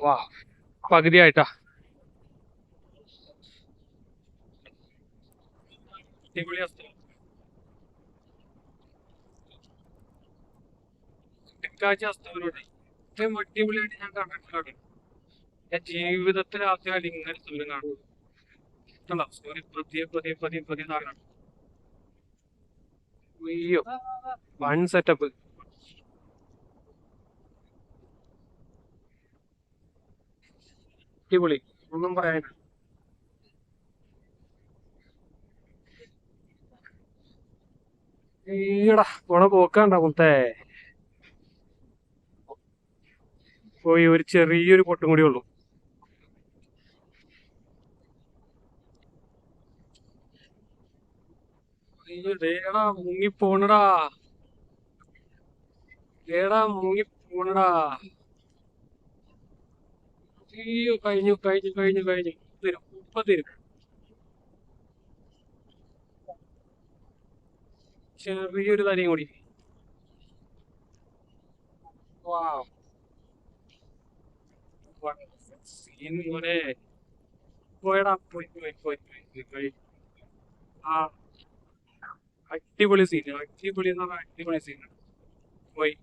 വാ, പകുതിയായിട്ടാ. അടിപൊളി അവസ്ഥ. തിങ്കളാഴ്ച അസ്തമനോടെ ഇത്രയും അടിപൊളിയായിട്ട് ഞാൻ കണ്ടിട്ടില്ല. ഞാൻ ജീവിതത്തിൽ ആദ്യമായിട്ട് ഇങ്ങനെ സൂര്യൻ കാണുന്നു. കണ്ടോ? സൂര്യൻ പതിയെ പതിയെ പതിയെ പതിയെ താഴാണ്. അയ്യോ, വൺ സെറ്റപ്പ്. അടിപൊളി, ഒന്നും പറയാനില്ല. ഈടാ പോണ പോക്കാണ്ട മുത്തേ. പോയി ഒരു ചെറിയൊരു പൊട്ടും കൂടി ഉള്ളൂ. അയ്യോ ദേടാ മുങ്ങി പോണടാ. ദേടാ മുങ്ങി പോണടാ. അയ്യോ കഴിഞ്ഞു കഴിഞ്ഞു കഴിഞ്ഞു കഴിഞ്ഞു. തരും ഇപ്പൊ തരും. ചെറിയൊരു തലയും കൂടി. വാവ്, സീൻ പോലെ. പോയടാ, പോയി പോയി പോയി പോയി പോയി. ആ, അടിപൊളി സീൻ, അടിപൊളി എന്ന് പറഞ്ഞാൽ അടിപൊളി സീൻ. പോയി.